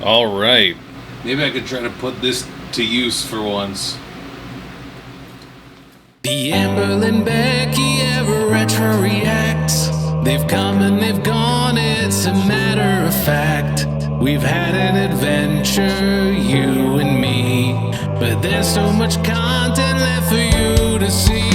All right. Maybe I could try to put this to use for once. The Amberlynn, Becky ever retro reacts. They've come and they've gone, it's a matter of fact. We've had an adventure, you and me, but there's so much content left for you to see.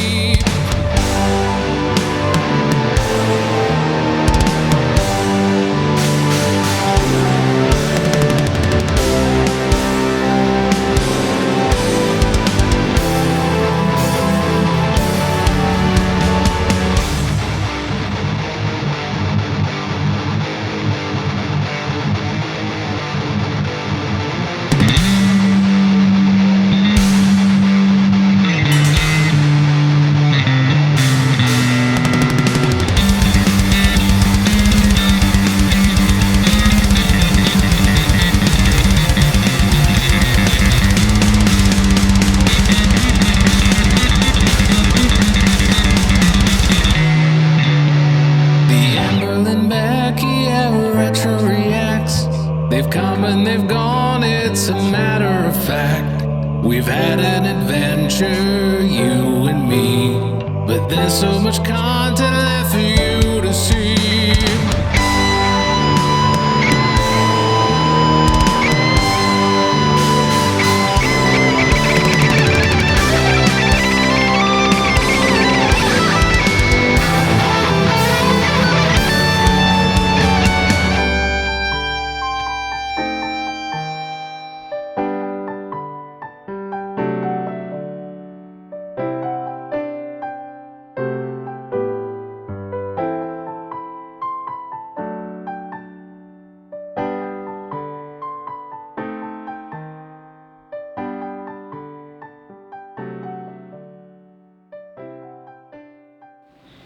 They've come and they've gone, it's a matter of fact. We've had an adventure, you and me, but there's so much content left for you to see.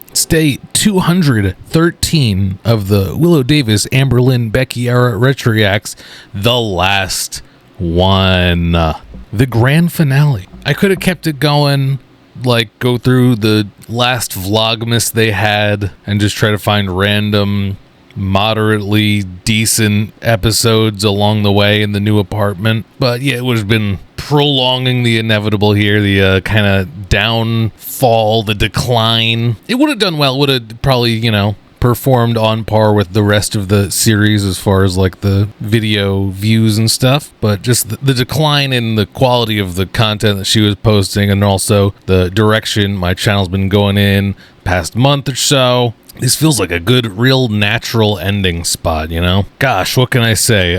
It's day 213 of the WiLLo Davis Amberlynn Becky era Retro Reacts, the last one, the grand finale. I could have kept it going, like go through the last Vlogmas they had and just try to find random moderately decent episodes along the way in the new apartment, but yeah, it would have been prolonging the inevitable here, the kind of downfall, the decline. It would have done well, would have probably, performed on par with the rest of the series as far as like the video views and stuff, but just the decline in the quality of the content that she was posting, and also the direction my channel's been going in past month or so. This feels like a good, real natural ending spot, Gosh, what can I say?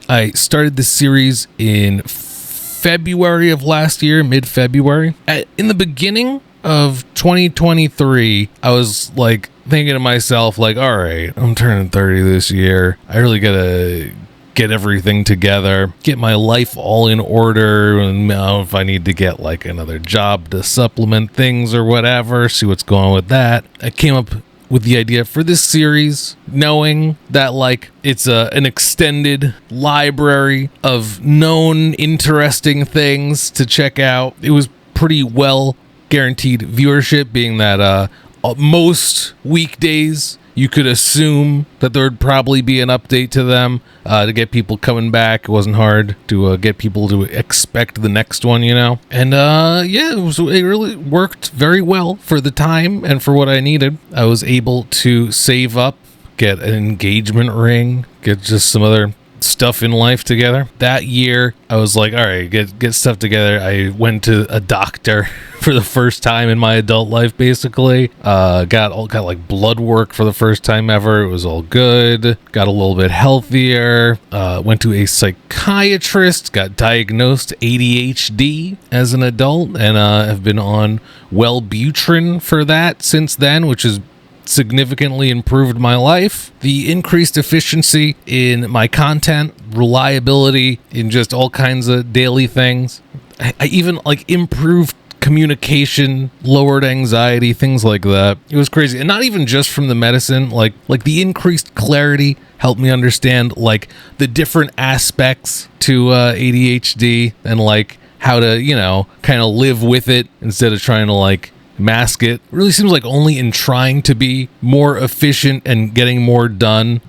I started this series in February of last year, mid-February. In the beginning of 2023, I was like thinking to myself, like, all right, I'm turning 30 this year. I really gotta get everything together, get my life all in order, and if I need to get like another job to supplement things or whatever, see what's going on with that. I came up with the idea for this series, knowing that like it's an extended library of known interesting things to check out. It was pretty well guaranteed viewership, being that most weekdays you could assume that there would probably be an update to them to get people coming back. It wasn't hard to get people to expect the next one, And it really worked very well for the time and for what I needed. I was able to save up, get an engagement ring, get just some other stuff in life together. That year, I was like, all right, get stuff together. I went to a doctor for the first time in my adult life, basically. Got like blood work for the first time ever. It was all good. Got a little bit healthier. Went to a psychiatrist. Got diagnosed ADHD as an adult, and have been on Wellbutrin for that since then, which is significantly improved my life. The increased efficiency in my content, reliability in just all kinds of daily things. I even like improved communication, lowered anxiety, things like that. It was crazy. And not even just from the medicine, like the increased clarity helped me understand like the different aspects to ADHD and like how to, kind of live with it instead of trying to like mask it. Really seems like only in trying to be more efficient and getting more done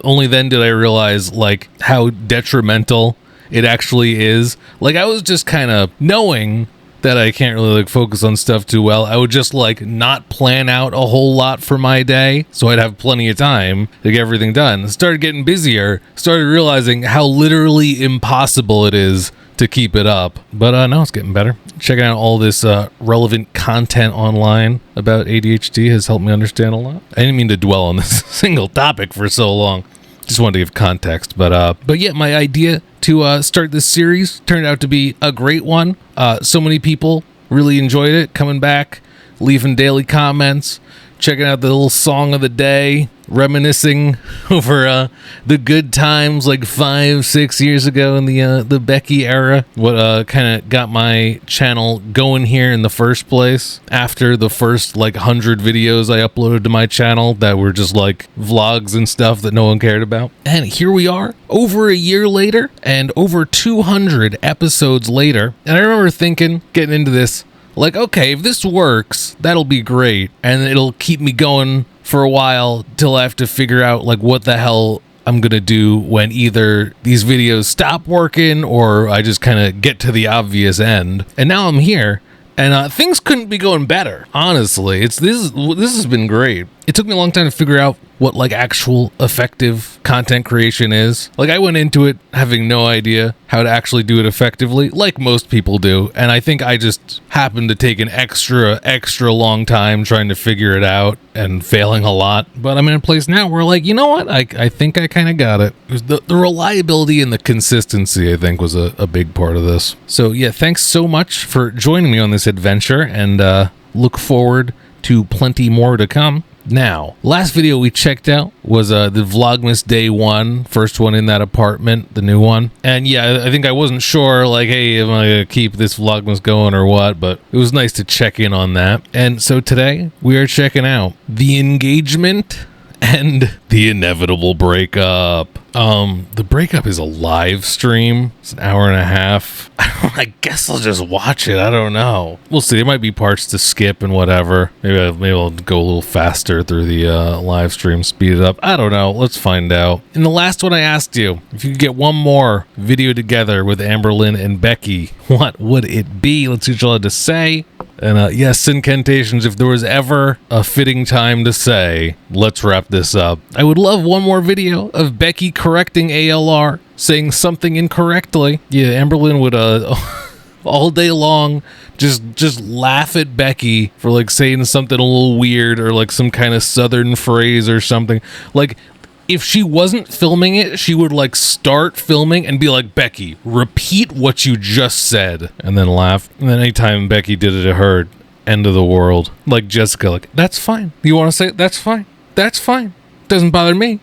only then did I realize like how detrimental it actually is. Like I was just kind of knowing that I can't really like focus on stuff too well. I would just like not plan out a whole lot for my day, so I'd have plenty of time to get everything done. Started getting busier, started realizing how literally impossible it is to keep it up. But now it's getting better. Checking out all this relevant content online about ADHD has helped me understand a lot. I didn't mean to dwell on this single topic for so long. Just wanted to give context, but yeah, my idea to start this series turned out to be a great one. So many people really enjoyed it, coming back, leaving daily comments, checking out the little song of the day, reminiscing over the good times like 5-6 years ago in the Becky era. What kind of got my channel going here in the first place after the first like 100 videos I uploaded to my channel that were just like vlogs and stuff that no one cared about. And here we are over a year later and over 200 episodes later. And I remember thinking, getting into this, like, okay, if this works, that'll be great. And it'll keep me going for a while till I have to figure out like what the hell I'm gonna do when either these videos stop working or I just kind of get to the obvious end. And now I'm here, and things couldn't be going better. Honestly, this has been great. It took me a long time to figure out what like actual effective content creation is. Like I went into it having no idea how to actually do it effectively, like most people do. And I think I just happened to take an extra long time trying to figure it out and failing a lot. But I'm in a place now where like, you know what? I think I kind of got it. The reliability and the consistency, I think, was a big part of this. So yeah, thanks so much for joining me on this adventure, and look forward to plenty more to come. Now, last video we checked out was the Vlogmas Day 1, first one in that apartment, the new one. And yeah, I think I wasn't sure, like, hey, am I going to keep this Vlogmas going or what? But it was nice to check in on that. And so today, we are checking out the engagement and the inevitable breakup. The breakup is a live stream. It's an hour and a half. I guess I'll just watch it. I don't know. We'll see. There might be parts to skip and whatever. Maybe I'll go a little faster through the live stream, speed it up. I don't know. Let's find out. In the last one, I asked you if you could get one more video together with Amberlynn and Becky, what would it be? Let's see what you had to say. And yes, incantations, if there was ever a fitting time to say, let's wrap this up. I would love one more video of Becky correcting ALR, saying something incorrectly. Yeah, Amberlynn would all day long just laugh at Becky for like saying something a little weird or like some kind of southern phrase or something. Like, if she wasn't filming it, she would like start filming and be like, Becky, repeat what you just said, and then laugh. And then anytime Becky did it to her, end of the world. Like Jessica, like, that's fine. You want to say it? That's fine. That's fine. Doesn't bother me.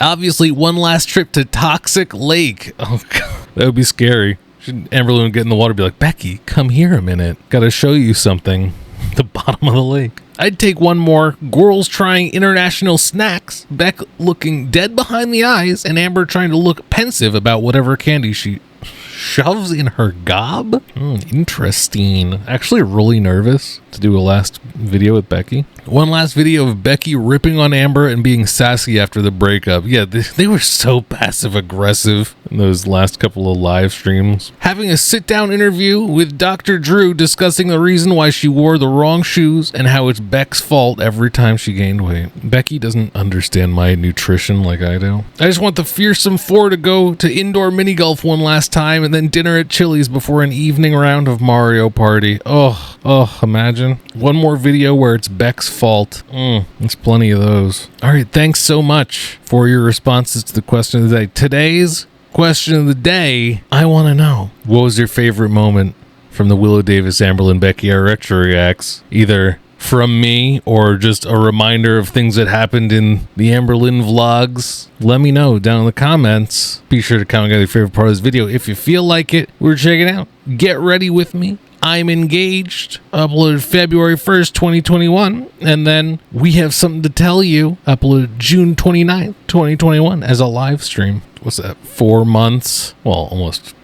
Obviously, one last trip to Toxic Lake. Oh, God. That would be scary. Amberlynn would get in the water and be like, Becky, come here a minute. Gotta show you something. The bottom of the lake. I'd take one more. Girls trying international snacks. Beck looking dead behind the eyes, and Amber trying to look pensive about whatever candy she shoves in her gob. Interesting. Actually really nervous to do a last video with Becky. One last video of Becky ripping on Amber and being sassy after the breakup. Yeah, they were so passive aggressive in those last couple of live streams. Having a sit down interview with Dr. Drew discussing the reason why she wore the wrong shoes and how it's Beck's fault every time she gained weight. Becky doesn't understand my nutrition like I do. I just want the fearsome four to go to indoor mini golf one last time and then dinner at Chili's before an evening round of Mario Party. Oh, imagine. One more video where it's Beck's fault. There's plenty of those. All right, thanks so much for your responses to the question of the day. Today's question of the day, I want to know, what was your favorite moment from the WiLLo Davis Amberlynn Becky Retro Reacts? Either from me or just a reminder of things that happened in the Amberlynn vlogs. Let me know down in the comments. Be sure to comment on your favorite part of this video if you feel like it. We're checking out Get Ready With Me, I'm Engaged, uploaded February 1st, 2021. And then We Have Something to Tell You, uploaded June 29th, 2021 as a live stream. What's that, 4 months? Well, almost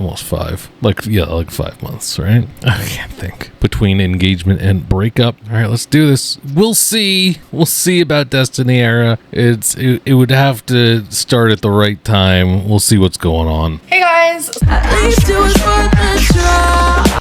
almost 5. Like 5 months, right? I can't think. Between engagement and breakup. All right, let's do this. We'll see. We'll see about Destiny Era. It would have to start at the right time. We'll see what's going on. Hey guys. At least it was worth the try.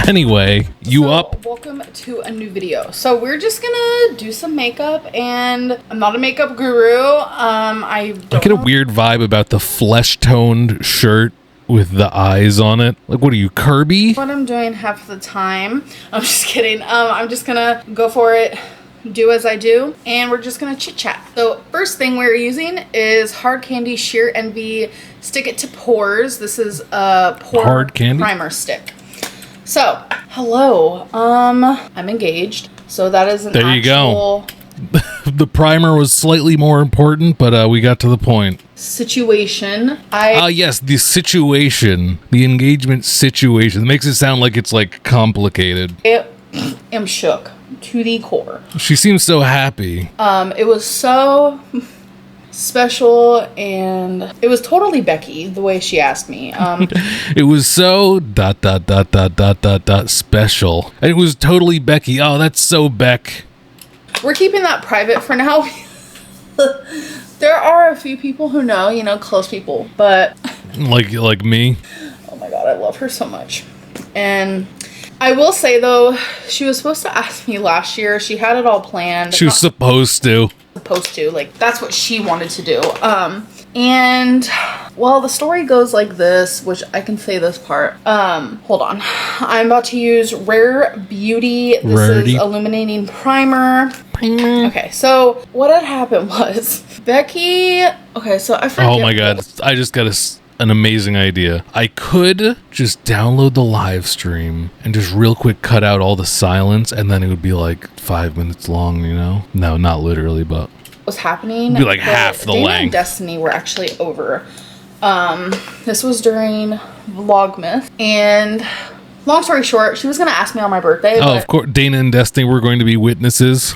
Anyway, up? Welcome to a new video. So we're just gonna do some makeup, and I'm not a makeup guru. I get a weird vibe about the flesh-toned shirt with the eyes on it. Like, what are you, Kirby? What I'm doing half the time. I'm just kidding. I'm just gonna go for it, do as I do, and we're just gonna chit chat. So first thing we're using is Hard Candy Sheer Envy Stick It to Pores. This is a pore Hard Candy primer stick. So, hello. I'm engaged. So that is an there you go. The primer was slightly more important, but we got to the point. Situation. Yes, the situation. The engagement situation. It makes it sound like it's like complicated. I am shook to the core. She seems so happy. It was so special, and it was totally Becky the way she asked me. It was so ... special. And it was totally Becky. Oh, that's so Beck. We're keeping that private for now. There are a few people who know, close people, but like me. Oh my god, I love her so much. And I will say though, she was supposed to ask me last year. She had it all planned. She was supposed to. Like, that's what she wanted to do. And well, the story goes like this, which I can say this part. Hold on. I'm about to use Rare Beauty. This is illuminating primer. Okay, so what had happened was Becky. Okay, so I forget. Oh my god, I just got an amazing idea. I could just download the live stream and just real quick cut out all the silence, and then it would be like 5 minutes long, No, not literally, but what's happening? It'd be like half the Dana length. And Destiny were actually over. This was during Vlogmas, and long story short, she was gonna ask me on my birthday. Oh, of course, Dana and Destiny were going to be witnesses.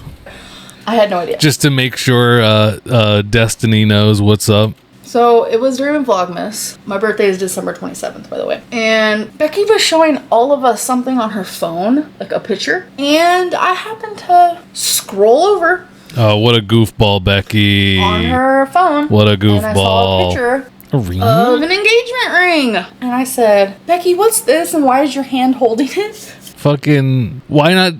I had no idea. Just to make sure Destiny knows what's up. So it was during Vlogmas. My birthday is December 27th, by the way. And Becky was showing all of us something on her phone, like a picture. And I happened to scroll over. Oh, what a goofball, Becky. On her phone. What a goofball. And I saw a picture of an engagement ring. And I said, Becky, what's this? And why is your hand holding it? Fucking, why not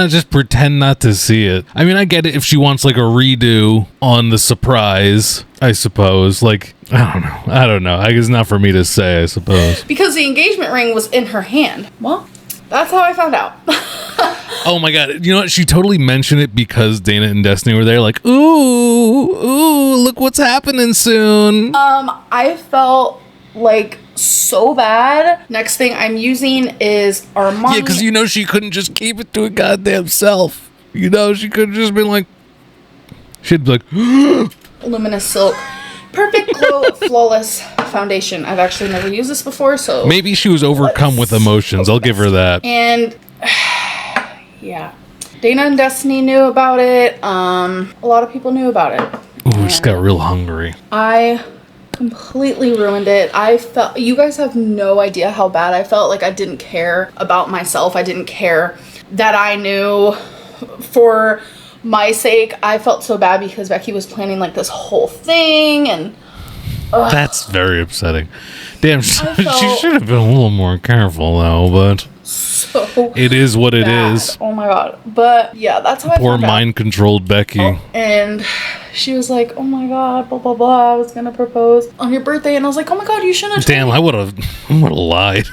just pretend not to see it? I mean, I get it if she wants like a redo on the surprise, I suppose. Like, I don't know. I guess it's not for me to say, I suppose. Because the engagement ring was in her hand. Well, that's how I found out. Oh my god. You know what? She totally mentioned it because Dana and Destiny were there like, ooh, look what's happening soon. I felt like so bad. Next thing I'm using is Armani. Yeah, because she couldn't just keep it to her goddamn self. She could have just been like, she'd be like, Luminous Silk Perfect Glow Flawless Foundation. I've actually never used this before, so maybe she was overcome with emotions. I'll give her that. And yeah, Dana and Destiny knew about it. A lot of people knew about it. Ooh, just got real hungry. I completely ruined it. You guys have no idea how bad I felt. Like, I didn't care about myself. I didn't care that I knew. For my sake, I felt so bad because Becky was planning like this whole thing, and that's very upsetting. Damn, she should have been a little more careful though, but so it is what it is. Oh my god. But yeah, that's how Poor mind-controlled Becky. And she was like, oh my god, blah blah blah, I was gonna propose on your birthday, and I was like, oh my god, you shouldn't have. Damn, I would have lied.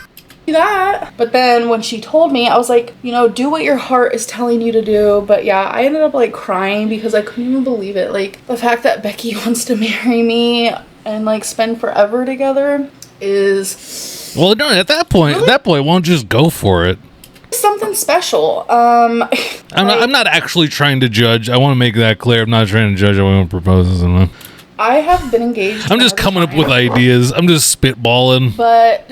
That. But then when she told me, I was like, do what your heart is telling you to do. But yeah, I ended up like crying because I couldn't even believe it. Like, the fact that Becky wants to marry me and like spend forever together is, well, no, at that point, won't just go for it. Something special. I'm not actually trying to judge. I want to make that clear. I'm not trying to judge anyone proposes. I have been engaged. I'm just coming up with ideas. I'm just spitballing. But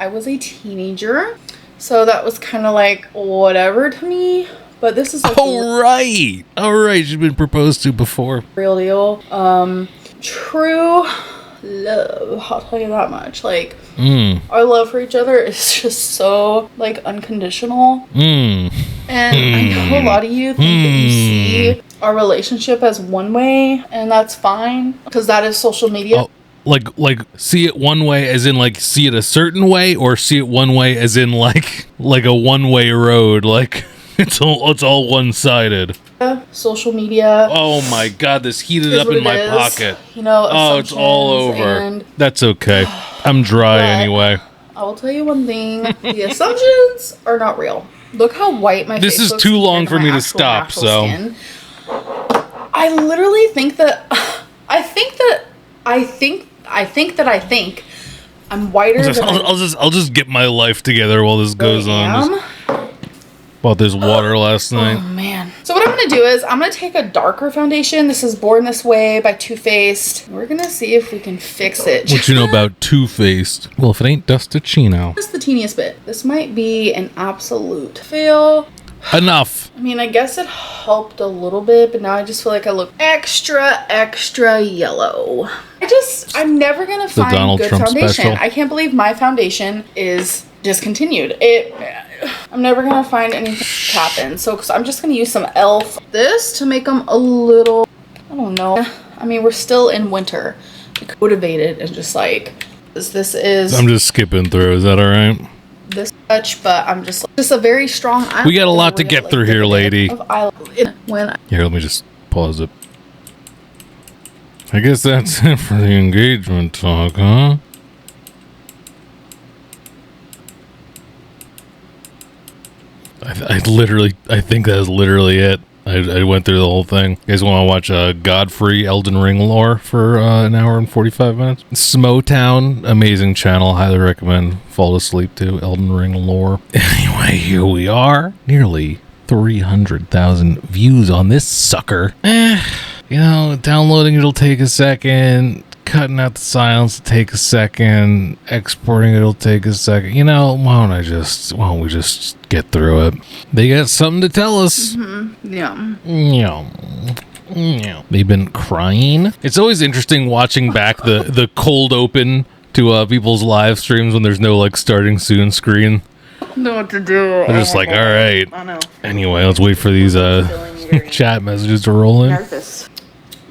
I was a teenager, so that was kind of like whatever to me. But this is like All right. She's been proposed to before. real deal. True love. I'll tell you that much. Like, our love for each other is just so like unconditional. And I know a lot of you think that you see our relationship as one way, and that's fine because that is social media. Oh, like see it one way as in like see it a certain way, or see it one way as in like a one-way road, like it's all one-sided. Social media. Oh my god, this heated up in my pocket. You know, oh, it's all over. And that's okay. I'm dry anyway. I will tell you one thing. The assumptions are not real. Look how white my face is looks too long compared for to me my to actual stop, natural so. skin. I literally think that I'm whiter than I'll just get my life together while this goes on. Just bought this water last night. Oh man. So what I'm going to do is I'm going to take a darker foundation. This is Born This Way by Too Faced. We're going to see if we can fix it. What you know about Too Faced? Well, if it ain't Dustachino. Just the teeniest bit. This might be an absolute fail. Enough. I mean, I guess it helped a little bit, but now I just feel like I look extra yellow. I'm never going to find Donald good Trump foundation. special. I can't believe my foundation is discontinued. I'm never going to find anything to tap in. So I'm just going to use some e.l.f. this to make them a little, I don't know. I mean, we're still in winter. Motivated and just like, this is... I'm just skipping through. Is that all right? This much, but I'm just a very strong eyeliner. We got a lot to get through here, lady. Here, let me just pause it. I guess that's it for the engagement talk, huh? I think that is literally it. I went through the whole thing. You guys want to watch Godfrey Elden Ring lore for an hour and 45 minutes? Smotown, amazing channel. Highly recommend. Fall asleep to Elden Ring lore. Anyway, here we are. Nearly 300,000 views on this sucker. You know, downloading it'll take a second. Cutting out the silence will take a second. Exporting it'll take a second. You know, why don't we just get through it? They got something to tell us. Yeah. They've been crying. It's always interesting watching back the cold open to people's live streams when there's no like starting soon screen. Know what to do. I'm just like, all right. I know. Anyway, let's wait for these chat messages to roll in. Nervous.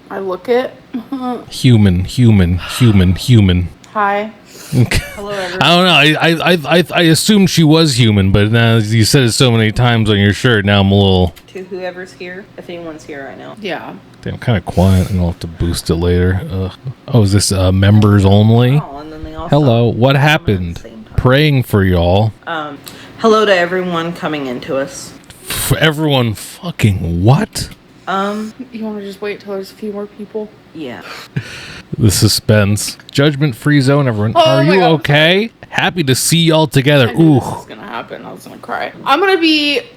I look it. Human. Hi. Hello, everyone. I don't know. I assumed she was human, but now you said it so many times on your shirt. Now I'm a little. To whoever's here, if anyone's here right now. Yeah. Damn, kind of quiet, and I'll have to boost it later. Oh, is this members only? Oh, and then they also Hello, what happened? Praying for y'all. Hello to everyone coming into us. Everyone fucking what? You want to just wait till there's a few more people? Yeah. The suspense. Judgment-free zone, everyone. Oh Are my you God. okay? Happy to see y'all together. I knew Ooh. this was gonna happen. I was gonna cry.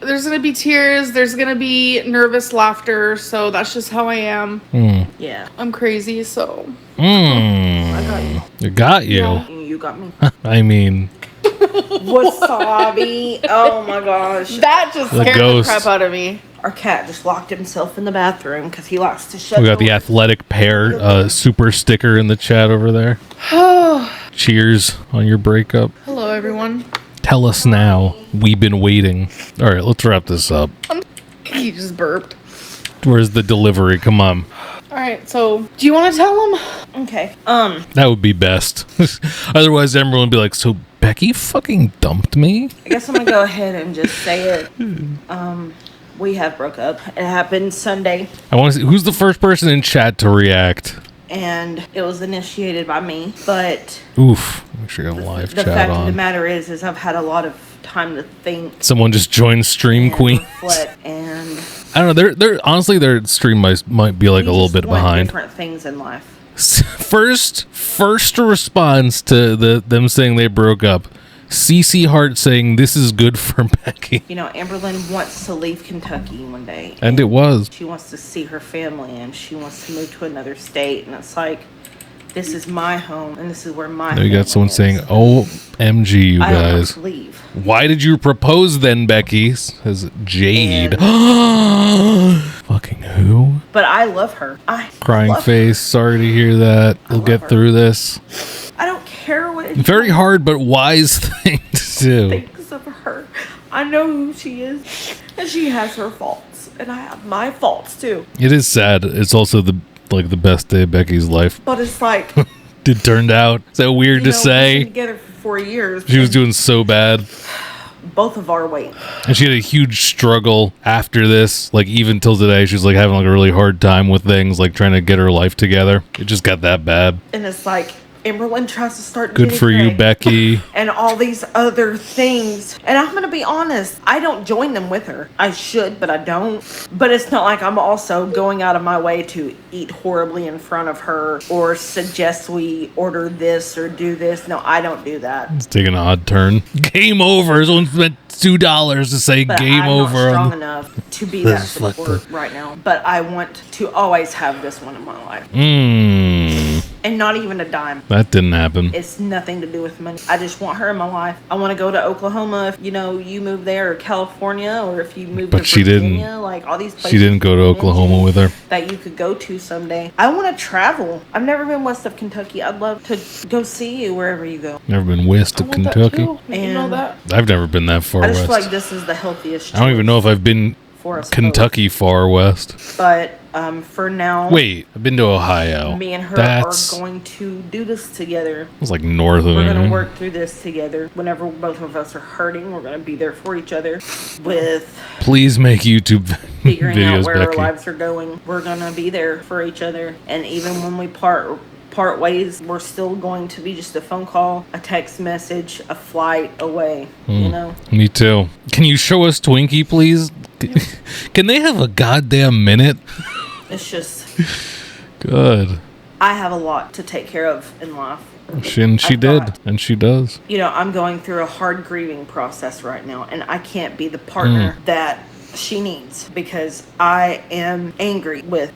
There's gonna be tears. There's gonna be nervous laughter. So that's just how I am. Yeah. I'm crazy. So. I got you. It got you. Yeah. You got me. I mean, Wasabi. Oh my gosh. That just The scared ghost. the crap out of me. Our cat just locked himself in the bathroom because he likes to shut we got the door. athletic pair super sticker in the chat over there. Cheers on your breakup. Hello, everyone. Tell us now. We've been waiting. All right, let's wrap this up. He just burped. Where's the delivery? Come on. All right. So, do you want to tell him? Okay. That would be best. Otherwise, everyone would be like, so Becky fucking dumped me? I guess I'm gonna go ahead and just say it. We have broke up. It happened Sunday, I want to see who's the first person in chat to react. and it was initiated by me. But Oof. Make sure you have live the chat fact of the on. matter is I've had a lot of time to think. Someone just joined Stream and Queen. reflect, and I don't know. They're honestly their stream might be like a you little just bit want behind. different things in life. First response to them saying they broke up. CC Hart saying this is good for Becky. You know, Amberlynn wants to leave Kentucky one day. And it was. She wants to see her family, and she wants to move to another state. And it's like, This is my home, and this is where my Now you got someone saying, is. OMG, you I don't want guys. to leave. Why did you propose then, Becky? Says Jade. Fucking who? But I love her. I Crying love face. Sorry to hear that. We'll love get her. through this. her. I don't care what Very hard, but wise thing to do. thinks of her. I know who she is, and she has her faults, and I have my faults too. It is sad. It's also the best day of Becky's life. But it's like, It turned out. Is that weird to we've been say? together for 4 years. She was and doing so bad. both of our weight. And she had a huge struggle after this. Like, even till today, she's like having like a really hard time with things, like trying to get her life together. It just got that bad. And it's like, Amberlynn tries to start Good dating for you, Greg Becky. and all these other things. And I'm going to be honest, I don't join them with her. I should, but I don't. But it's not like I'm also going out of my way to eat horribly in front of her or suggest we order this or do this. No, I don't do that. It's taking an odd turn. Game over. Someone spent $2 to say But game I'm over. not strong on enough to be that This is support right now. But I want to always have this one in my life. And not even a dime. That didn't happen. It's nothing to do with money. I just want her in my life. I want to go to Oklahoma if, you move there, or California, or if you move But to she Virginia, didn't. like all these places. She didn't go to you Oklahoma mentioned with her. that you could go to someday. I want to travel. I've never been west of Kentucky. I'd love to go see you wherever you go. Never been west I of want that Kentucky. too. You know And that? I've never been that far I just west. feel like this is the healthiest. I don't even know if I've been for us Kentucky far west. both. But for now, Wait, I've been to Ohio. me and her That's are going to do this together. it's like north of We're going me. to work through this together. Whenever both of us are hurting, we're going to be there for each other with Please make YouTube figuring out videos, where our Becky. lives are going. We're going to be there for each other. And even when we part ways, we're still going to be just a phone call, a text message, a flight away, you know? Me too. Can you show us Twinkie, please? Can they have a goddamn minute? It's just, Good. I have a lot to take care of in life. She I did, thought- and she does. I'm going through a hard grieving process right now, and I can't be the partner that she needs because I am angry with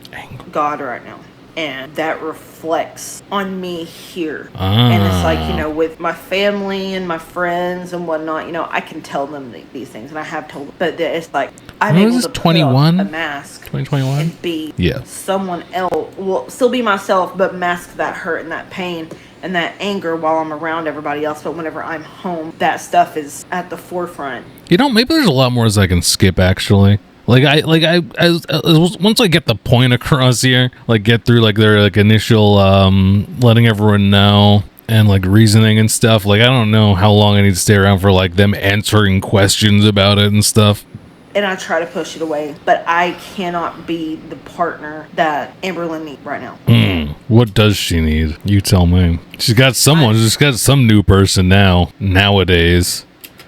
God right now. And that reflects on me here. And it's like, with my family and my friends and whatnot, I can tell them these things, and I have told them. But it's like, I'm When able was to this, put on 21? a mask 2021? and be Yeah. someone else. Well, still be myself, but mask that hurt and that pain and that anger while I'm around everybody else. But whenever I'm home, that stuff is at the forefront. Maybe there's a lot more as I can skip, actually. Once I get the point across here, like get through like their like initial letting everyone know and like reasoning and stuff. Like I don't know how long I need to stay around for like them answering questions about it and stuff. And I try to push it away, but I cannot be the partner that Amberlynn needs right now. What does she need? You tell me. She's got someone. She's got some new person nowadays.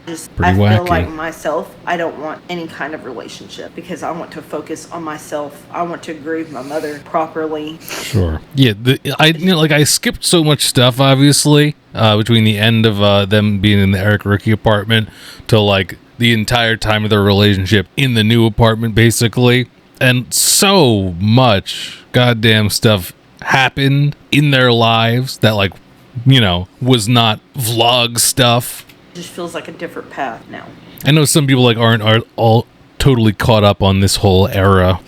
Pretty I feel wacky. like myself, I don't want any kind of relationship because I want to focus on myself. I want to grieve my mother properly. Sure. Yeah. I skipped so much stuff, obviously, between the end of them being in the Eric Ricky apartment to like the entire time of their relationship in the new apartment, basically. And so much goddamn stuff happened in their lives that was not vlog stuff. Just feels like a different path now. I know some people aren't all totally caught up on this whole era.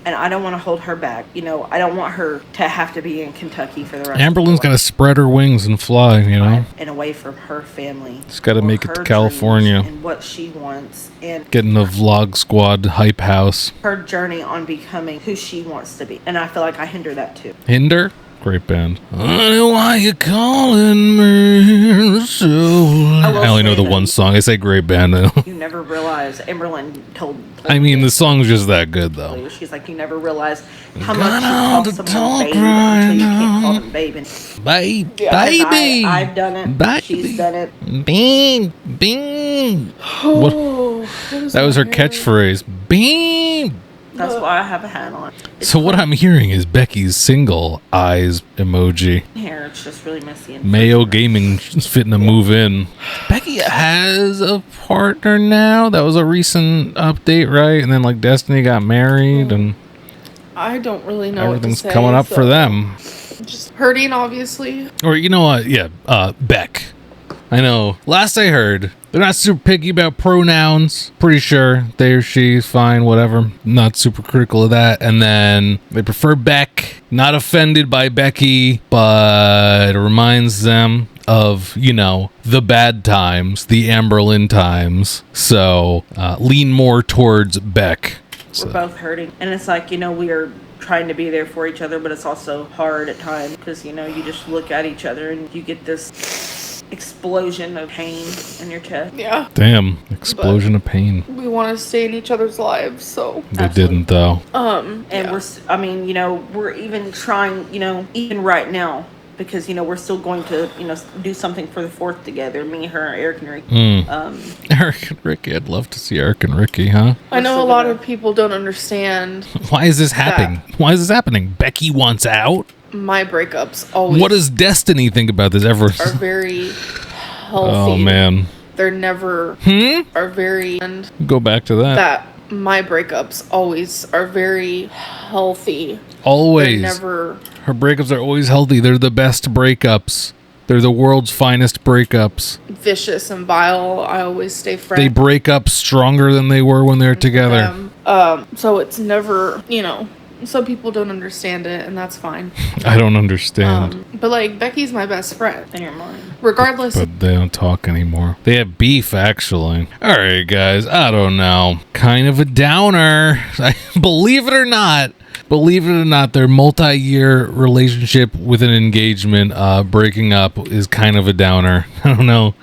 And I don't want to hold her back. I don't want her to have to be in Kentucky for the rest Amberlynn's of got her to spread her wings and fly, life. And away from her family. She's got to or make it to her California. dreams and what she wants. And Get in the vlog squad hype house. her journey on becoming who she wants to be. And I feel like I hinder that too. Hinder? Great band. Honey, why you calling me so? I only know the one song. I say great band now. You never realize, Amberlynn told I mean, the song's just that good, though. she's like, you never realize how Got much you all call the someone talk baby right until you can't call now. them baby. Baby! I've done it. Baby. She's done it. Bing! Bing! What? That was her catchphrase. Bing! That's why I have a hat on. So what I'm hearing is Becky's single eyes emoji. Hair, it's just really messy. And Mayo Gaming is fitting to move in. Becky has a partner now. That was a recent update, right? And then Destiny got married and I don't really know. everything's what to say, coming up for so them. Just hurting, obviously. Or you know what? Yeah, Beck. I know. Last I heard, they're not super picky about pronouns. Pretty sure they or she's fine, whatever. Not super critical of that. And then they prefer Beck. Not offended by Becky, but it reminds them of, you know, the bad times, the Amberlynn times. So lean more towards Beck. We're both hurting. And it's like, you know, we are trying to be there for each other, but it's also hard at times because, you know, you just look at each other and you get this explosion of pain in your chest. Yeah. Damn, explosion of pain. We want to stay in each other's lives, so. They didn't, though. And I mean, you know, we're even trying, you know, even right now, because, you know, we're still going to, you know, do something for the 4th together. Me, her, Eric, and Ricky. Eric and Ricky. I'd love to see Eric and Ricky, huh? I know a lot of people don't understand. Why is this happening? Why is this happening? Becky wants out? My breakups always. What does Destiny think about this ever? Are very healthy. Oh, man. They're never. Are very. And Go back to that. that my breakups always are very healthy. Always. They're never. Her breakups are always healthy. They're the best breakups. They're the world's finest breakups. Vicious and vile. I always stay friends. They break up stronger than they were when they're together. So it's never, you know, some people don't understand it, and that's fine. I don't understand. But like, Becky's my best friend. In your mind. Regardless. But they don't talk anymore. They have beef, actually. All right, guys. I don't know. Kind of a downer. Believe it or not, their multi-year relationship with an engagement breaking up is kind of a downer. I don't know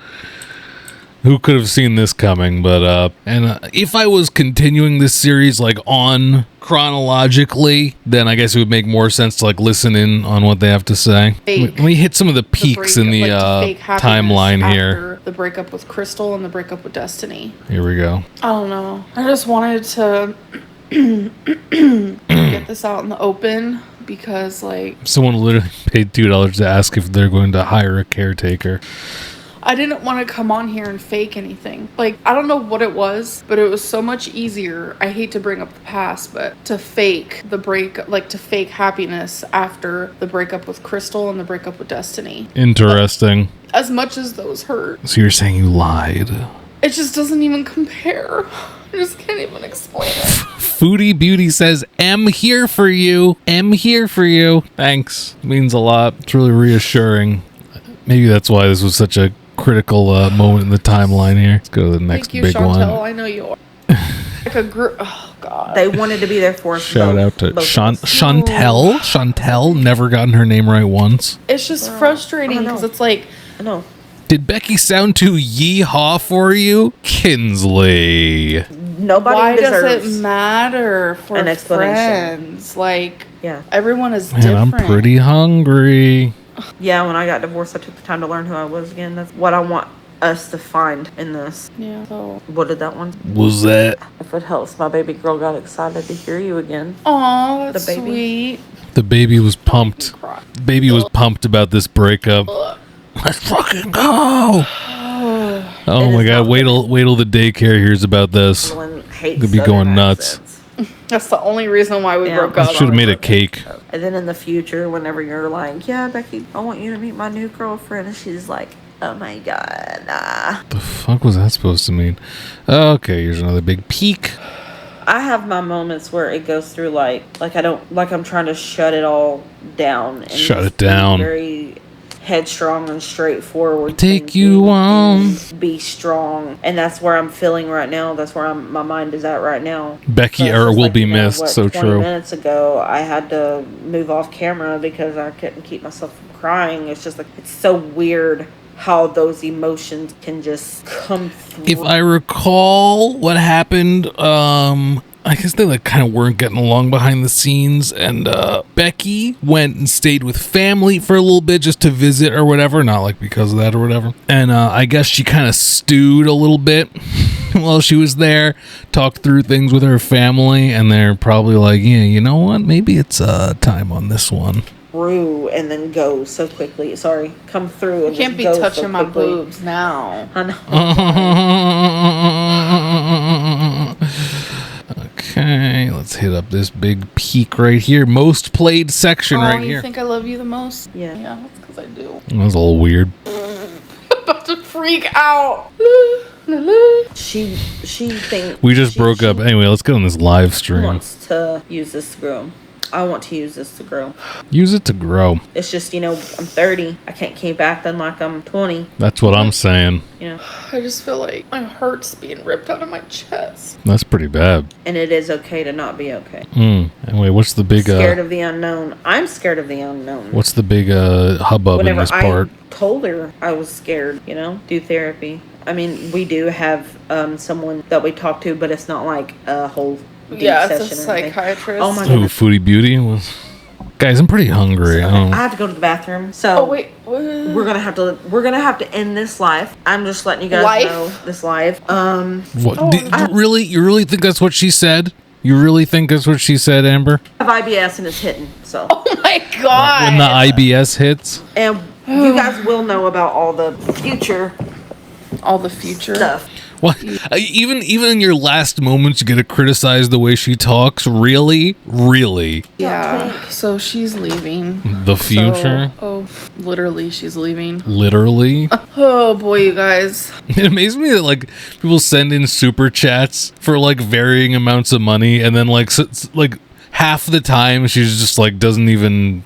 who could have seen this coming, but if I was continuing this series like on chronologically, then I guess it would make more sense to like listen in on what they have to say. Let me hit some of the peaks in the timeline here. The breakup with Crystal and the breakup with Destiny. Here we go. I don't know. I just wanted to get this out in the open because, like, Someone literally paid $2 to ask if they're going to hire a caretaker. I didn't want to come on here and fake anything. Like, I don't know what it was, but it was so much easier. I hate to bring up the past, but to fake the break, like to fake happiness after the breakup with Crystal and the breakup with Destiny. Interesting. As much as those hurt, So you're saying you lied? it just doesn't even compare. I just can't even explain it. Foodie Beauty says, "I'm here for you. I'm here for you." Thanks. Means a lot. It's really reassuring. Maybe that's why this was such a critical moment in the timeline here. Let's go to the next Thank you, big Chantel. one. I know you are. Like a group. Oh, God. They wanted to be there for us. Shout out to both Chantel. Chantel, never gotten her name right once. It's just frustrating because it's like, I know. Did Becky sound too yeehaw for you? Kinsley. Nobody why deserves does it matter for an explanation. friends? Like, Yeah. everyone is Man, different. I'm pretty hungry. Yeah, when I got divorced, I took the time to learn who I was again. That's what I want us to find in this. Yeah. So. What did that one? Was that If it helps, my baby girl got excited to hear you again. Aw, that's The baby. sweet. the baby was pumped? Cry. Baby was pumped about this breakup. Let's fucking go! Oh my god! Wait till the daycare hears about this. Everyone hates Could be Southern going nuts. accents. That's the only reason why we Yeah. broke I up. should have made a cake. And then in the future, whenever you're like, yeah, Becky, I want you to meet my new girlfriend, and she's like, oh my god, nah. The fuck was that supposed to mean? Okay, here's another big peek. I have my moments where it goes through like I don't, like I'm trying to shut it all down. And Shut just it down. be very headstrong and straightforward. Take thinking you on. and be strong. And that's where I'm feeling right now. That's wwhere my mind is at right now. Becky So it's era just will like, be you know, missed. what, So 20 true. minutes ago, I had to move off camera because I couldn't keep myself from crying. It's just like, it's so weird how those emotions can just come through. If I recall what happened, I guess they like kind of weren't getting along behind the scenes, and Becky went and stayed with family for a little bit just to visit or whatever, not like because of that or whatever. And I guess she kind of stewed a little bit while she was there, talked through things with her family, and they're probably like, yeah, you know what, maybe it's time on this one. through and then go so quickly. Sorry, come through and You can't be just go touching so my quickly. boobs now. I know. Okay. Okay, let's hit up this big peak right here. Most played section right you here. think I love you the most? Yeah. Yeah, that's because I do. That was a little weird. About to freak out. She thinks We just broke up. Anyway, let's get on this live stream. wants to use this to grow. I want to use this to grow. Use it to grow. It's just, I'm 30. I can't keep acting like I'm 20. That's what I'm saying. I just feel like my heart's being ripped out of my chest. That's pretty bad. And it is okay to not be okay. Anyway, what's the big Scared of the unknown. I'm scared of the unknown. what's the big hubbub Whenever in this part? I told her I was scared, do therapy. I mean, we do have someone that we talk to, but it's not like a whole deep It's session a or anything. psychiatrist. Oh my Ooh, goodness. Foodie Beauty was. Guys, I'm pretty hungry. I have to go to the bathroom. So Oh wait, we're gonna have to end this live. I'm just letting you guys Life? know this live. What? Really? You really think that's what she said? You really think that's what she said, Amber? I have IBS and it's hitting. So oh my god. When the IBS hits? and you guys will know about all the future All the future stuff. What? Even in your last moments, you get to criticize the way she talks. Really? Yeah. So she's leaving. The future? Literally, she's leaving. Literally? Oh boy, you guys. It amazes me that like people send in super chats for like varying amounts of money, and then like half the time she's just like doesn't even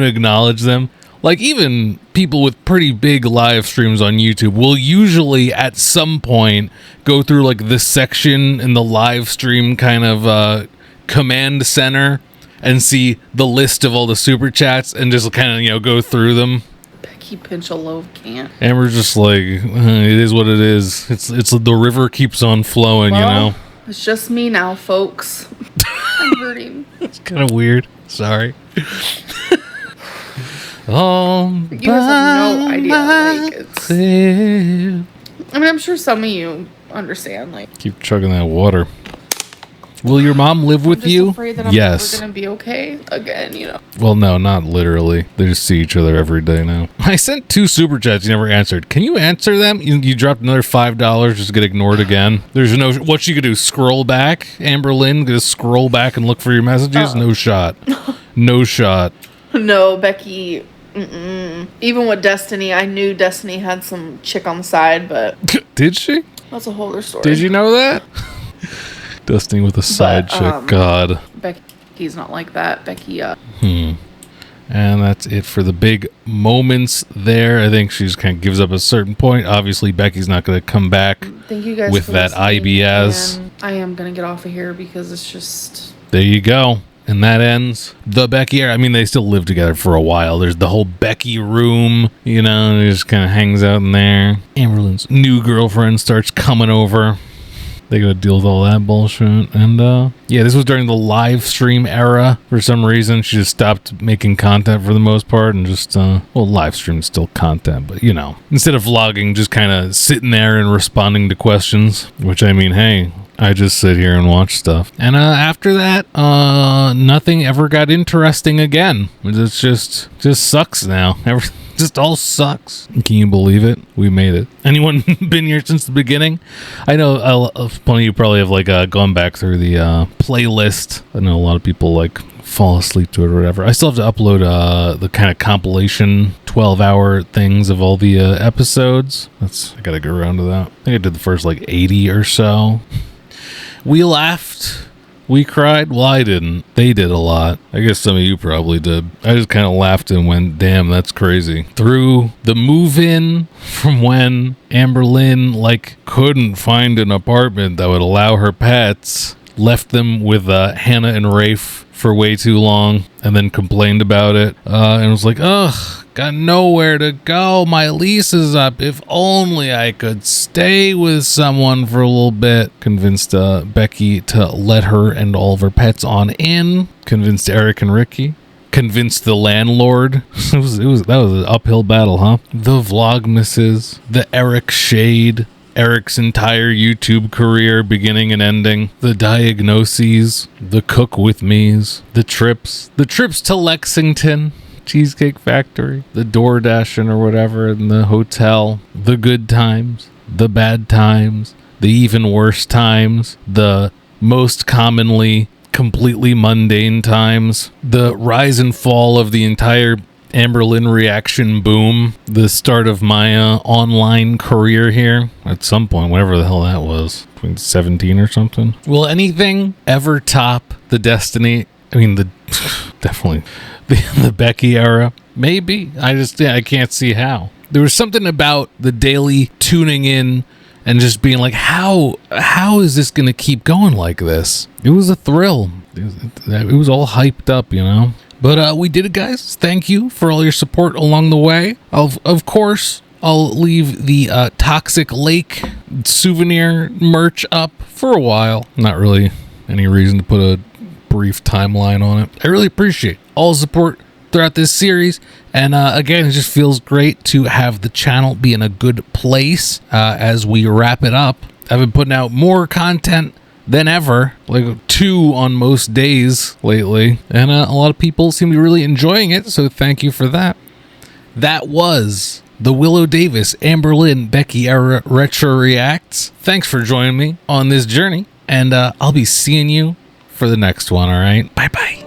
acknowledge them. Like, even people with pretty big live streams on YouTube will usually at some point go through like this section in the live stream kind of command center and see the list of all the super chats and just kind of go through them. Becky pinch a loaf can't. And we're just like, it is what it is. It's the river keeps on flowing, Well, it's just me now, folks. I'm hurting. It's kind of weird. Sorry. Oh, You guys have no idea. Like, it's. I mean, I'm sure some of you understand. Like, keep chugging that water. Will your mom live with I'm just you? afraid that I'm Yes. never gonna be okay again. Well, no, not literally. They just see each other every day now. I sent 2 super chats. You never answered. Can you answer them? You dropped another $5 just to get ignored again. There's no. What you could do? Scroll back, Amberlynn. Just scroll back and look for your messages. No shot. No shot. No, Becky. Even with Destiny, I knew Destiny had some chick on the side, but Did she? that's a whole other story. Did you know that? Dusting with a side chick. God. Becky's not like that. Becky, And that's it for the big moments there. I think she just kind of gives up at a certain point. Obviously, Becky's not going to come back thank you guys with for that listening, IBS. and I am gonna get off of here because it's just. There you go. And that ends the Becky era. I mean, they still live together for a while. There's the whole Becky room, he just kind of hangs out in there. Amberlynn's new girlfriend starts coming over. They gotta deal with all that bullshit. And this was during the live stream era. For some reason, she just stopped making content for the most part and just, live stream's still content, but instead of vlogging, just kind of sitting there and responding to questions, which I mean, hey, I just sit here and watch stuff. And after that, nothing ever got interesting again. It's just sucks now. Everything just all sucks. Can you believe it? We made it. Anyone been here since the beginning? I know plenty of you probably have gone back through the playlist. I know a lot of people fall asleep to it or whatever. I still have to upload the kind of compilation 12-hour things of all the episodes. I gotta go around to that. I think I did the first 80 or so. We laughed. We cried. Well, I didn't. They did a lot. I guess some of you probably did. I just kind of laughed and went, damn, that's crazy. Through the move-in from when Amberlynn, couldn't find an apartment that would allow her pets, left them with Hannah and Rafe for way too long, and then complained about it, and was like, ugh, got nowhere to go. My lease is up. If only I could stay with someone for a little bit. Convinced Becky to let her and all of her pets on in. Convinced Eric and Ricky. Convinced the landlord. That was an uphill battle, huh? The Vlogmases. The Eric shade. Eric's entire YouTube career, beginning and ending. The diagnoses. The cook with me's. The trips to Lexington. Cheesecake Factory, the DoorDashing or whatever in the hotel, the good times, the bad times, the even worse times, the most commonly completely mundane times, the rise and fall of the entire Amberlynn reaction boom, the start of my online career here at some point, whatever the hell that was, 17 or something. Will anything ever top the Destiny? I mean, definitely the Becky era. Maybe. I can't see how. There was something about the daily tuning in and just being like, how is this going to keep going like this? It was a thrill. It was all hyped up, you know? But we did it, guys. Thank you for all your support along the way. Of course, I'll leave the Toxic Lake souvenir merch up for a while. Not really any reason to put a brief timeline on it. I really appreciate all the support throughout this series. And again, it just feels great to have the channel be in a good place as we wrap it up. I've been putting out more content than ever, like 2 on most days lately, and a lot of people seem to be really enjoying it, so thank you for that. That was the WiLLo Davis Amberlynn Becky era Retro Reacts. Thanks for joining me on this journey, and I'll be seeing you for the next one. All right, bye bye.